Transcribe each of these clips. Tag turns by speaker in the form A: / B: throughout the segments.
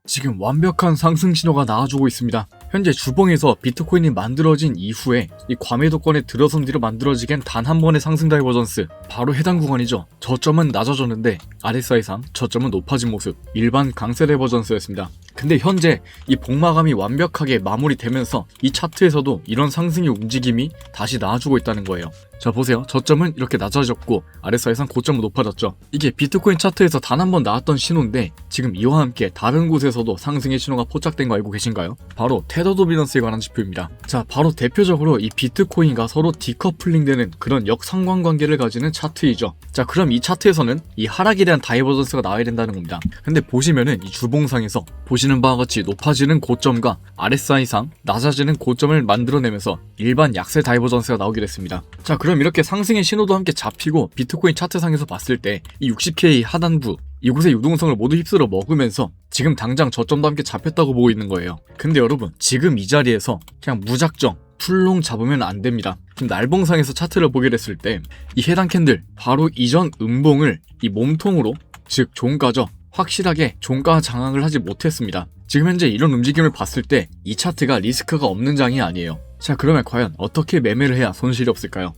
A: 지금 완벽한 상승 신호가 나와주고 있습니다. 현재 주봉에서 비트코인이 만들어진 이후에 이 과매도권에 들어선 뒤로 만들어지긴 단 한 번의 상승 다이버전스, 바로 해당 구간이죠. 저점은 낮아졌는데 RSI상 저점은 높아진 모습, 일반 강세 다이버전스였습니다. 근데 현재 이 복마감이 완벽하게 마무리되면서 이 차트에서도 이런 상승의 움직임이 다시 나와주고 있다는 거예요. 자 보세요. 저점은 이렇게 낮아졌고 RSI상 고점은 높아졌죠. 이게 비트코인 차트에서 단 한 번 나왔던 신호인데 지금 이와 함께 다른 곳에서도 상승의 신호가 포착된 거 알고 계신가요? 바로 테더 도미넌스에 관한 지표입니다. 자 바로 대표적으로 이 비트코인과 서로 디커플링되는 그런 역상관관계를 가지는 차트이죠. 자 그럼 이 차트에서는 이 하락에 대한 다이버전스가 나와야 된다는 겁니다. 근데 보시면은 이 주봉상에서 보시는 바와 같이 높아지는 고점과 RSI상 낮아지는 고점을 만들어내면서 일반 약세 다이버전스가 나오게 됐습니다. 자 그럼 이렇게 상승의 신호도 함께 잡히고 비트코인 차트상에서 봤을 때 이 60K 하단부 이곳의 유동성을 모두 휩쓸어 먹으면서 지금 당장 저점도 함께 잡혔다고 보고 있는 거예요. 근데 여러분 지금 이 자리에서 그냥 무작정 풀롱 잡으면 안 됩니다. 지금 날봉상에서 차트를 보게 됐을 때 이 해당 캔들 바로 이전 음봉을 이 몸통으로 즉 종가죠. 확실하게 종가 장악을 하지 못했습니다. 지금 현재 이런 움직임을 봤을 때 이 차트가 리스크가 없는 장이 아니에요. 자 그러면 과연 어떻게 매매를 해야 손실이 없을까요?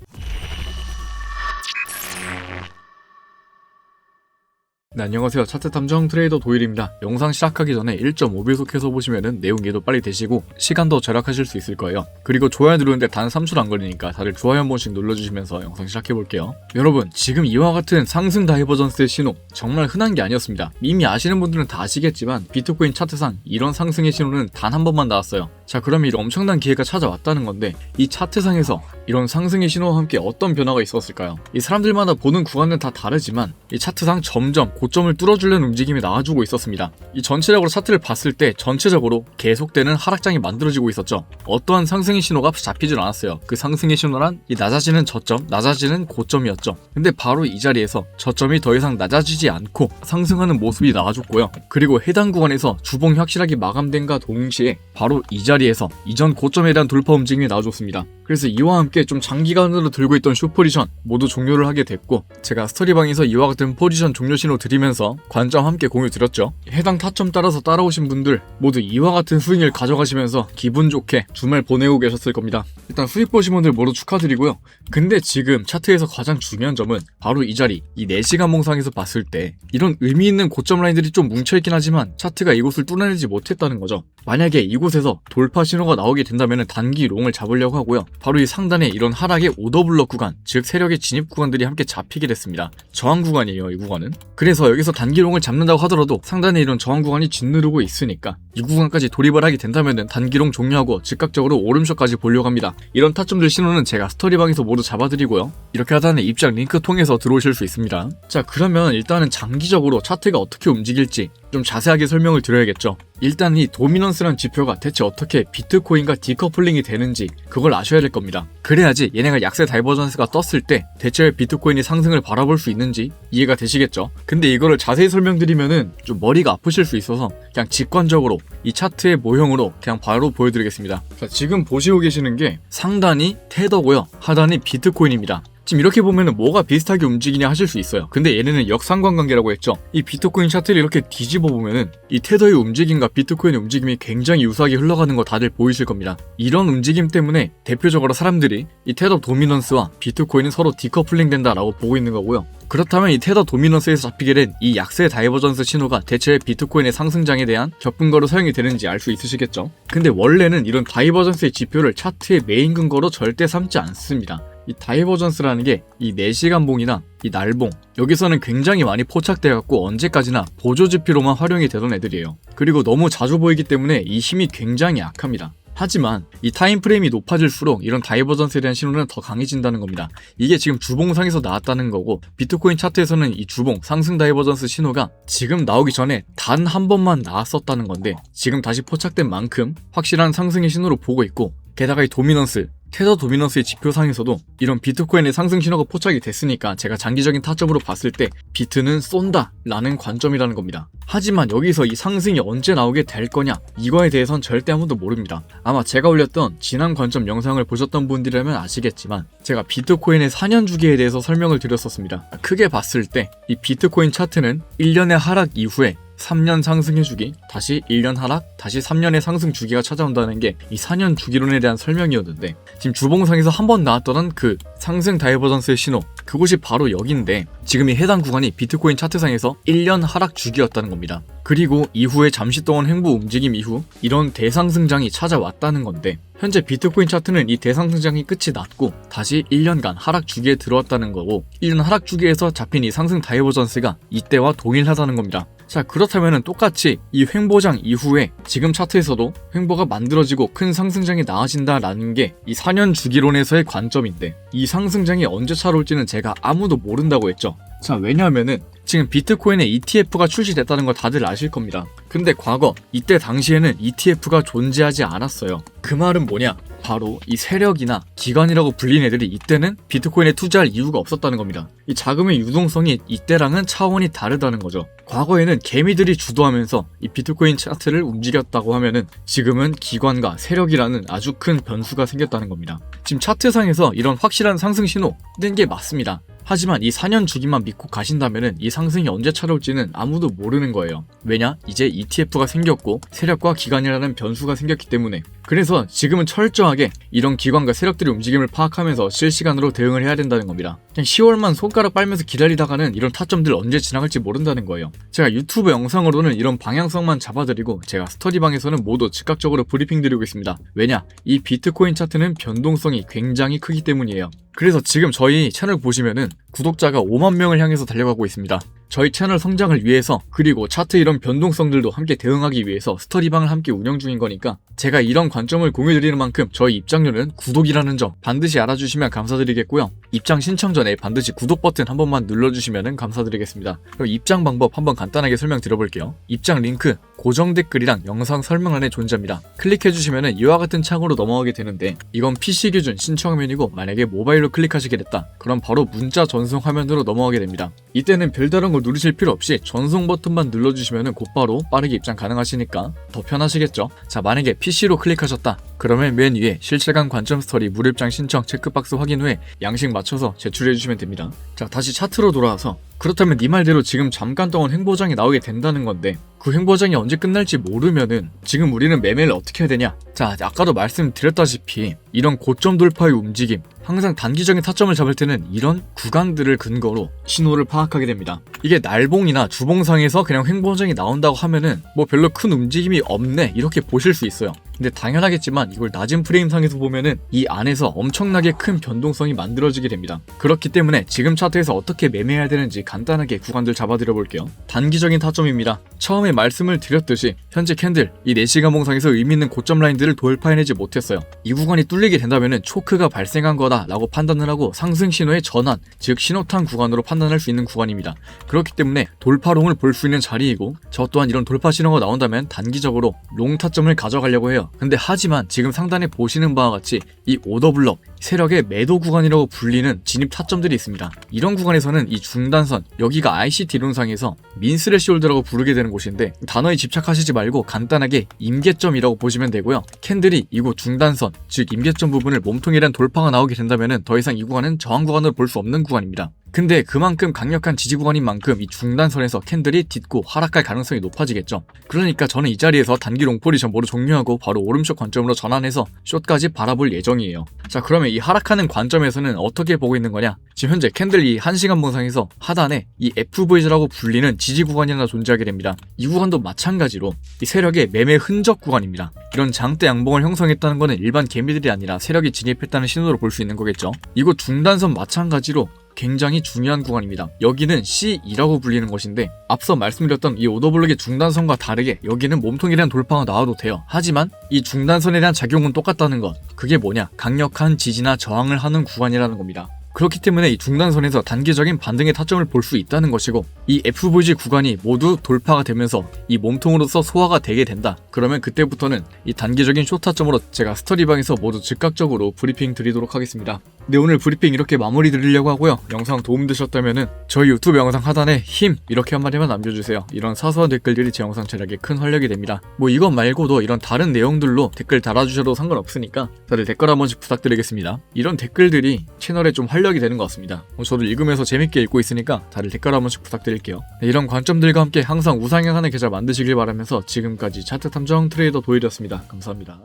A: 네, 안녕하세요. 차트 탐정 트레이더 도일입니다. 영상 시작하기 전에 1.5배속해서 보시면은 내용 이해도 빨리 되시고 시간도 절약하실 수 있을 거예요. 그리고 좋아요 누르는데 단 3초도 안 걸리니까 다들 좋아요 한 번씩 눌러주시면서 영상 시작해볼게요. 여러분 지금 이와 같은 상승 다이버전스의 신호 정말 흔한 게 아니었습니다. 이미 아시는 분들은 다 아시겠지만 비트코인 차트상 이런 상승의 신호는 단 한 번만 나왔어요. 자 그러면 이런 엄청난 기회가 찾아왔다는 건데 이 차트상에서 이런 상승의 신호와 함께 어떤 변화가 있었을까요? 이 사람들마다 보는 구간은 다 다르지만 이 차트상 점점 고점을 뚫어주려는 움직임이 나와주고 있었습니다. 이 전체적으로 차트를 봤을 때 전체적으로 계속되는 하락장이 만들어지고 있었죠. 어떠한 상승의 신호가 잡히질 않았어요. 그 상승의 신호란 이 낮아지는 저점, 낮아지는 고점이었죠. 근데 바로 이 자리에서 저점이 더 이상 낮아지지 않고 상승하는 모습이 나와줬고요. 그리고 해당 구간에서 주봉이 확실하게 마감된과 동시에 바로 이 자리에서 이전 고점에 대한 돌파 움직임이 나와줬습니다. 그래서 이와 함께 좀 장기간으로 들고 있던 숏포지션 모두 종료를 하게 됐고 제가 스터디방에서 이와 같은 포지션 종료 신호 드리면서 관점 함께 공유 드렸죠. 해당 타점 따라서 따라오신 분들 모두 이와 같은 스윙을 가져가시면서 기분 좋게 주말 보내고 계셨을 겁니다. 일단 수익 보신 분들 모두 축하드리고요. 근데 지금 차트에서 가장 중요한 점은 바로 이 자리, 이 4시간 봉상에서 봤을 때 이런 의미 있는 고점 라인들이 좀 뭉쳐있긴 하지만 차트가 이곳을 뚫어내지 못했다는 거죠. 만약에 이곳에서 돌파 신호가 나오게 된다면 단기 롱을 잡으려고 하고요. 바로 이 상단에 이런 하락의 오더블럭 구간, 즉 세력의 진입 구간들이 함께 잡히게 됐습니다. 저항 구간이에요, 이 구간은. 그래서 여기서 단기 롱을 잡는다고 하더라도 상단에 이런 저항 구간이 짓누르고 있으니까 이 구간까지 돌입을 하게 된다면 단기 롱 종료하고 즉각적으로 오름쇼까지 보려고 합니다. 이런 타점들 신호는 제가 스토리방에서 모두 잡아드리고요. 이렇게 하단에 입장 링크 통해서 들어오실 수 있습니다. 자 그러면 일단은 장기적으로 차트가 어떻게 움직일지 좀 자세하게 설명을 드려야겠죠. 일단 이 도미넌스란 지표가 대체 어떻게 비트코인과 디커플링이 되는지 그걸 아셔야 될 겁니다. 그래야지 얘네가 약세 다이버전스가 떴을 때 대체 비트코인이 상승을 바라볼 수 있는지 이해가 되시겠죠. 근데 이거를 자세히 설명드리면은 좀 머리가 아프실 수 있어서 그냥 직관적으로 이 차트의 모형으로 그냥 바로 보여드리겠습니다. 자, 지금 보시고 계시는 게 상단이 테더고요, 하단이 비트코인입니다. 지금 이렇게 보면은 뭐가 비슷하게 움직이냐 하실 수 있어요. 근데 얘네는 역상관관계라고 했죠. 이 비트코인 차트를 이렇게 뒤집어 보면은 이 테더의 움직임과 비트코인의 움직임이 굉장히 유사하게 흘러가는 거 다들 보이실 겁니다. 이런 움직임 때문에 대표적으로 사람들이 이 테더 도미넌스와 비트코인은 서로 디커플링 된다라고 보고 있는 거고요. 그렇다면 이 테더 도미넌스에서 잡히게 된 이 약세 다이버전스 신호가 대체 비트코인의 상승장에 대한 격분거로 사용이 되는지 알 수 있으시겠죠. 근데 원래는 이런 다이버전스의 지표를 차트의 메인 근거로 절대 삼지 않습니다. 이 다이버전스라는 게 이 4시간 봉이나 이 날봉 여기서는 굉장히 많이 포착돼갖고 언제까지나 보조지표로만 활용이 되던 애들이에요. 그리고 너무 자주 보이기 때문에 이 힘이 굉장히 약합니다. 하지만 이 타임프레임이 높아질수록 이런 다이버전스에 대한 신호는 더 강해진다는 겁니다. 이게 지금 주봉상에서 나왔다는 거고 비트코인 차트에서는 이 주봉 상승 다이버전스 신호가 지금 나오기 전에 단 한 번만 나왔었다는 건데 지금 다시 포착된 만큼 확실한 상승의 신호로 보고 있고 게다가 이 도미넌스 테더 도미넌스의 지표상에서도 이런 비트코인의 상승 신호가 포착이 됐으니까 제가 장기적인 타점으로 봤을 때 비트는 쏜다 라는 관점이라는 겁니다. 하지만 여기서 이 상승이 언제 나오게 될 거냐 이거에 대해선 절대 아무도 모릅니다. 아마 제가 올렸던 지난 관점 영상을 보셨던 분들이라면 아시겠지만 제가 비트코인의 4년 주기에 대해서 설명을 드렸었습니다. 크게 봤을 때 이 비트코인 차트는 1년의 하락 이후에 3년 상승해주기, 다시 1년 하락, 다시 3년의 상승 주기가 찾아온다는 게 이 4년 주기론에 대한 설명이었는데, 지금 주봉상에서 한번 나왔던 그 상승 다이버전스의 신호, 그곳이 바로 여기인데 지금 이 해당 구간이 비트코인 차트상에서 1년 하락 주기였다는 겁니다. 그리고 이후에 잠시 동안 횡보 움직임 이후 이런 대상승장이 찾아왔다는 건데, 현재 비트코인 차트는 이 대상승장이 끝이 났고 다시 1년간 하락 주기에 들어왔다는 거고, 1년 하락 주기에서 잡힌 이 상승 다이버전스가 이때와 동일하다는 겁니다. 자, 그렇다면 똑같이 이 횡보장 이후에 지금 차트에서도 횡보가 만들어지고 큰 상승장이 나아진다라는 게 이 4년 주기론에서의 관점인데, 이 상승장이 언제 차올지는 제가 아무도 모른다고 했죠. 자, 왜냐하면은 지금 비트코인에 ETF가 출시됐다는 걸 다들 아실 겁니다. 근데 과거 이때 당시에는 ETF가 존재하지 않았어요. 그 말은 뭐냐? 바로 이 세력이나 기관이라고 불린 애들이 이때는 비트코인에 투자할 이유가 없었다는 겁니다. 이 자금의 유동성이 이때랑은 차원이 다르다는 거죠. 과거에는 개미들이 주도하면서 이 비트코인 차트를 움직였다고 하면은 지금은 기관과 세력이라는 아주 큰 변수가 생겼다는 겁니다. 지금 차트상에서 이런 확실한 상승 신호 뜬 게 맞습니다. 하지만 이 4년 주기만 믿고 가신다면은 이 상승이 언제 찾아올지는 아무도 모르는 거예요. 왜냐? 이제 ETF가 생겼고 세력과 기관이라는 변수가 생겼기 때문에. 그래서 지금은 철저하게 이런 기관과 세력들의 움직임을 파악하면서 실시간으로 대응을 해야 된다는 겁니다. 그냥 10월만 손가락 빨면서 기다리다가는 이런 타점들 언제 지나갈지 모른다는 거예요. 제가 유튜브 영상으로는 이런 방향성만 잡아드리고 제가 스터디방에서는 모두 즉각적으로 브리핑 드리고 있습니다. 왜냐? 이 비트코인 차트는 변동성이 굉장히 크기 때문이에요. 그래서 지금 저희 채널 보시면은 구독자가 5만 명을 향해서 달려가고 있습니다. 저희 채널 성장을 위해서, 그리고 차트 이런 변동성들도 함께 대응하기 위해서 스터디방을 함께 운영 중인 거니까 제가 이런 관점을 공유드리는 만큼 저희 입장료는 구독이라는 점 반드시 알아주시면 감사드리겠고요. 입장 신청 전에 반드시 구독 버튼 한 번만 눌러주시면 감사드리겠습니다. 그럼 입장 방법 한번 간단하게 설명드려볼게요. 입장 링크 고정 댓글이랑 영상 설명란에 존재합니다. 클릭해주시면 이와 같은 창으로 넘어가게 되는데, 이건 PC 기준 신청 화면이고 만약에 모바일로 클릭하시게 됐다 그럼 바로 문자 전송 화면으로 넘어가게 됩니다. 이때는 별다른 걸 누르실 필요 없이 전송 버튼만 눌러주시면 곧바로 빠르게 입장 가능하시니까 더 편하시겠죠. 자, 만약에 PC로 클릭하셨다 그러면 맨 위에 실시간 관점 스토리 무료 입장 신청 체크박스 확인 후에 양식 맞춰서 제출해주시면 됩니다. 자, 다시 차트로 돌아와서, 그렇다면 네 말대로 지금 잠깐 동안 횡보장이 나오게 된다는 건데, 그 횡보장이 언제 끝날지 모르면은 지금 우리는 매매를 어떻게 해야 되냐? 자, 아까도 말씀드렸다시피 이런 고점 돌파의 움직임, 항상 단기적인 타점을 잡을 때는 이런 구간들을 근거로 신호를 파악하게 됩니다. 이게 날봉이나 주봉상에서 그냥 횡보장이 나온다고 하면은 뭐 별로 큰 움직임이 없네 이렇게 보실 수 있어요. 근데 당연하겠지만 이걸 낮은 프레임상에서 보면은 이 안에서 엄청나게 큰 변동성이 만들어지게 됩니다. 그렇기 때문에 지금 차트에서 어떻게 매매해야 되는지 간단하게 구간들 잡아드려 볼게요. 단기적인 타점입니다. 처음에 말씀을 드렸듯이 현재 캔들 이 4시간 봉상에서 의미있는 고점 라인들을 돌파해내지 못했어요. 이 구간이 뚫리게 된다면은 초크가 발생한 거다 라고 판단을 하고 상승 신호의 전환, 즉 신호탄 구간으로 판단할 수 있는 구간입니다. 그렇기 때문에 돌파롱을 볼 수 있는 자리이고, 저 또한 이런 돌파 신호가 나온다면 단기적으로 롱 타점을 가져가려고 해요. 근데 하지만 지금 상단에 보시는 바와 같이 이 오더블럭, 세력의 매도 구간이라고 불리는 진입 타점들이 있습니다. 이런 구간에서는 이 중단선, 여기가 ICT 이론상에서 민스레시홀드라고 부르게 되는 곳인데, 단어에 집착하시지 말고 간단하게 임계점이라고 보시면 되고요. 캔들이 이곳 중단선, 즉 임계점 부분을 몸통이란 돌파가 나오게 된다면 더 이상 이 구간은 저항 구간으로 볼 수 없는 구간입니다. 근데 그만큼 강력한 지지 구간인 만큼 이 중단선에서 캔들이 딛고 하락할 가능성이 높아지겠죠. 그러니까 저는 이 자리에서 단기 롱포지션 모두 종료하고 바로 오름숏 관점으로 전환해서 숏까지 바라볼 예정이에요. 자, 그러면 이 하락하는 관점에서는 어떻게 보고 있는 거냐? 지금 현재 캔들 이 1시간 봉상에서 하단에 이 FV라고 불리는 지지 구간이 하나 존재하게 됩니다. 이 구간도 마찬가지로 이 세력의 매매 흔적 구간입니다. 이런 장대 양봉을 형성했다는 것은 일반 개미들이 아니라 세력이 진입했다는 신호로 볼 수 있는 거겠죠. 이곳 중단선 마찬가지로 굉장히 중요한 구간입니다. 여기는 C2라고 불리는 것인데, 앞서 말씀드렸던 이 오더블록의 중단선과 다르게 여기는 몸통에 대한 돌파가 나와도 돼요. 하지만 이 중단선에 대한 작용은 똑같다는 것, 그게 뭐냐? 강력한 지지나 저항을 하는 구간이라는 겁니다. 그렇기 때문에 이 중단선에서 단기적인 반등의 타점을 볼 수 있다는 것이고, 이 FVG 구간이 모두 돌파가 되면서 이 몸통으로서 소화가 되게 된다. 그러면 그때부터는 이 단기적인 숏 타점으로 제가 스터디방에서 모두 즉각적으로 브리핑 드리도록 하겠습니다. 네, 오늘 브리핑 이렇게 마무리 드리려고 하고요. 영상 도움되셨다면은 저희 유튜브 영상 하단에 힘 이렇게 한마디만 남겨주세요. 이런 사소한 댓글들이 제 영상 제작에 큰 활력이 됩니다. 뭐 이것 말고도 이런 다른 내용들로 댓글 달아주셔도 상관없으니까 다들 댓글 한 번씩 부탁드리겠습니다. 이런 댓글들이 채널에 좀 활력 활력이 되는 것 같습니다. 저도 읽으면서 재밌게 읽고 있으니까 다들 댓글 한 번씩 부탁드릴게요. 네, 이런 관점들과 함께 항상 우상향하는 계좌 만드시길 바라면서 지금까지 차트 탐정 트레이더 도일이었습니다. 감사합니다.